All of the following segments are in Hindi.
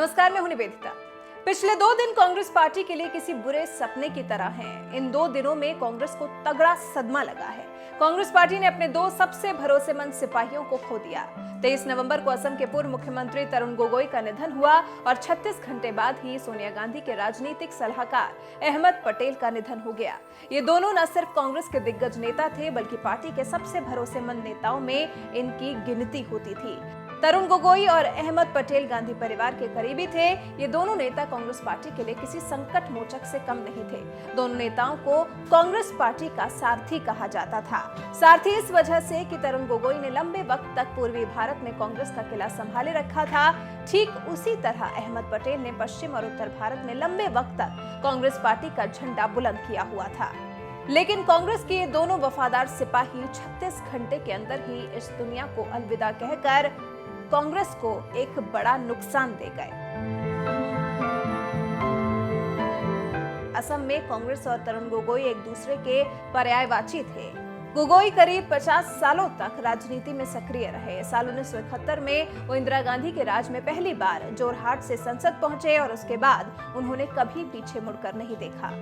नमस्कार, मैं हूं निवेदिता। पिछले 2 दिन कांग्रेस पार्टी के लिए किसी बुरे सपने की तरह हैं। इन 2 दिनों में कांग्रेस को तगड़ा सदमा लगा है। कांग्रेस पार्टी ने अपने 2 सबसे भरोसेमंद सिपाहियों को खो दिया। 23 नवंबर को असम के पूर्व मुख्यमंत्री तरुण गोगोई का निधन हुआ और 36 घंटे बाद ही सोनिया गांधी के राजनीतिक सलाहकार अहमद पटेल का निधन हो गया। ये दोनों न सिर्फ कांग्रेस के दिग्गज नेता थे, बल्कि पार्टी के सबसे भरोसेमंद नेताओं में इनकी गिनती होती थी। तरुण गोगोई और अहमद पटेल गांधी परिवार के करीबी थे। ये दोनों नेता कांग्रेस पार्टी के लिए किसी संकट मोचक से कम नहीं थे। दोनों नेताओं को कांग्रेस पार्टी का सारथी कहा जाता था। सारथी इस वजह से कि तरुण गोगोई ने लंबे वक्त तक पूर्वी भारत में कांग्रेस का किला संभाले रखा था। ठीक उसी तरह अहमद पटेल ने पश्चिम और उत्तर भारत में लंबे वक्त तक कांग्रेस पार्टी का झंडा बुलंद किया हुआ था। लेकिन कांग्रेस के ये दोनों वफादार सिपाही 36 घंटे के अंदर ही इस दुनिया को अलविदा कहकर कांग्रेस को एक बड़ा नुकसान दे गए। असम में कांग्रेस और तरुण गोगोई एक दूसरे के पर्यायवाची थे। गोगोई करीब 50 सालों तक राजनीति में सक्रिय रहे। साल 1971 में वो इंदिरा गांधी के राज में पहली बार जोरहाट से संसद पहुंचे और उसके बाद उन्होंने कभी पीछे मुड़कर नहीं देखा।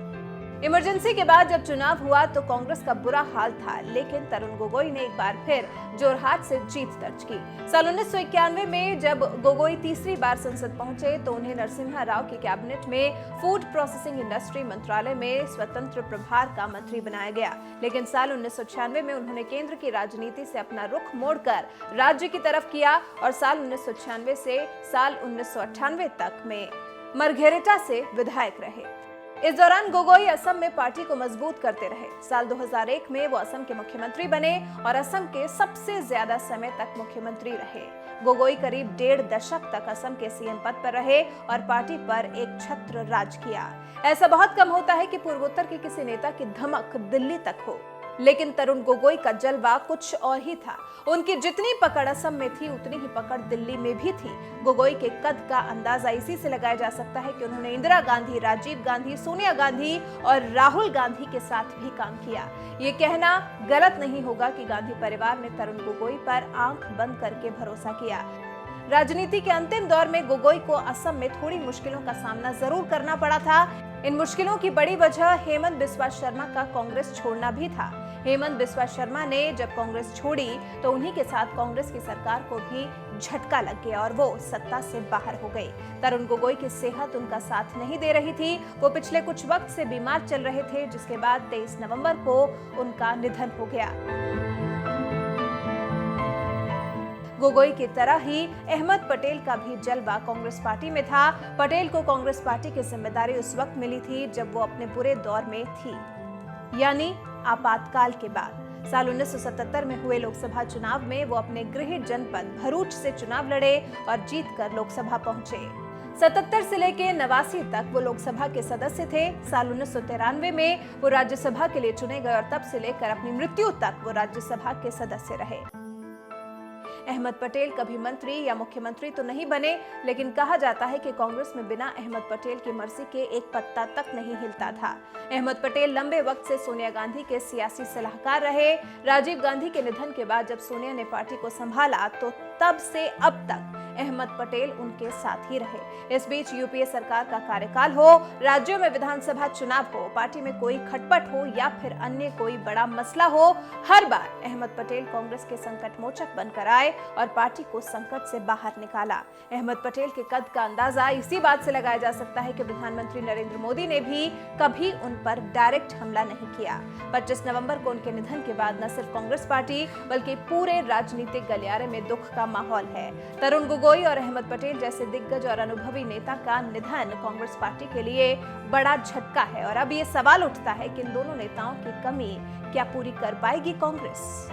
इमरजेंसी के बाद जब चुनाव हुआ तो कांग्रेस का बुरा हाल था, लेकिन तरुण गोगोई ने एक बार फिर जोरहाट से जीत दर्ज की। साल 1991 में जब गोगोई तीसरी बार संसद पहुंचे तो उन्हें नरसिम्हा राव की कैबिनेट में फूड प्रोसेसिंग इंडस्ट्री मंत्रालय में स्वतंत्र प्रभार का मंत्री बनाया गया। लेकिन साल 1996 में उन्होंने केंद्र की राजनीति से अपना रुख मोड़कर राज्य की तरफ किया और साल 1996 से साल 1998 तक में मरघेरेटा से विधायक रहे। इस दौरान गोगोई असम में पार्टी को मजबूत करते रहे। साल 2001 में वो असम के मुख्यमंत्री बने और असम के सबसे ज्यादा समय तक मुख्यमंत्री रहे। गोगोई करीब 1.5 दशक तक असम के सीएम पद पर रहे और पार्टी पर एक छत्र राज किया। ऐसा बहुत कम होता है कि पूर्वोत्तर के किसी नेता की धमक दिल्ली तक हो, लेकिन तरुण गोगोई का जलवा कुछ और ही था। उनकी जितनी पकड़ असम में थी, उतनी ही पकड़ दिल्ली में भी थी। गोगोई के कद का अंदाजा इसी से लगाया जा सकता है कि उन्होंने इंदिरा गांधी, राजीव गांधी, सोनिया गांधी और राहुल गांधी के साथ भी काम किया। ये कहना गलत नहीं होगा कि गांधी परिवार ने तरुण गोगोई पर आंख बंद करके भरोसा किया। राजनीति के अंतिम दौर में गोगोई को असम में थोड़ी मुश्किलों का सामना जरूर करना पड़ा था। इन मुश्किलों की बड़ी वजह हेमंत बिस्वा शर्मा का कांग्रेस छोड़ना भी था। हेमंत बिस्वा शर्मा ने जब कांग्रेस छोड़ी तो उन्हीं के साथ कांग्रेस की सरकार को भी झटका लग गया और वो सत्ता से बाहर हो गई। तरुण गोगोई की सेहत उनका साथ नहीं दे रही थी। वो पिछले कुछ वक्त से बीमार चल रहे थे, जिसके बाद 23 नवंबर को उनका निधन हो गया। गोगोई की तरह ही अहमद पटेल का भी जलवा कांग्रेस पार्टी में था। पटेल को कांग्रेस पार्टी की जिम्मेदारी उस वक्त मिली थी जब वो अपने बुरे दौर में थी, यानी आपातकाल के बाद। साल 1977 में हुए लोकसभा चुनाव में वो अपने गृह जनपद भरूच से चुनाव लड़े और जीतकर लोकसभा पहुंचे। 77 से लेकर 89 तक वो लोकसभा के सदस्य थे। साल 1993 में वो राज्यसभा के लिए चुने गए और तब से लेकर अपनी मृत्यु तक वो राज्यसभा के सदस्य रहे। अहमद पटेल कभी मंत्री या मुख्यमंत्री तो नहीं बने, लेकिन कहा जाता है कि कांग्रेस में बिना अहमद पटेल की मर्जी के एक पत्ता तक नहीं हिलता था। अहमद पटेल लंबे वक्त से सोनिया गांधी के सियासी सलाहकार रहे। राजीव गांधी के निधन के बाद जब सोनिया ने पार्टी को संभाला तो तब से अब तक अहमद पटेल उनके साथ ही रहे। इस बीच यूपीए सरकार का कार्यकाल हो, राज्यों में विधानसभा चुनाव हो, पार्टी में कोई खटपट हो या फिर अन्य कोई बड़ा मसला हो, हर बार अहमद पटेल कांग्रेस के संकट मोचक बनकर आए और पार्टी को संकट से बाहर निकाला। अहमद पटेल के कद का अंदाजा इसी बात से लगाया जा सकता है कि प्रधानमंत्री नरेंद्र मोदी ने भी कभी उन पर डायरेक्ट हमला नहीं किया। 25 नवंबर को उनके निधन के बाद न सिर्फ कांग्रेस पार्टी बल्कि पूरे राजनीतिक गलियारे में दुख का माहौल है। तरुण गोगोई और अहमद पटेल जैसे दिग्गज और अनुभवी नेता का निधन कांग्रेस पार्टी के लिए बड़ा झटका है और अब ये सवाल उठता है कि इन दोनों नेताओं की कमी क्या पूरी कर पाएगी कांग्रेस।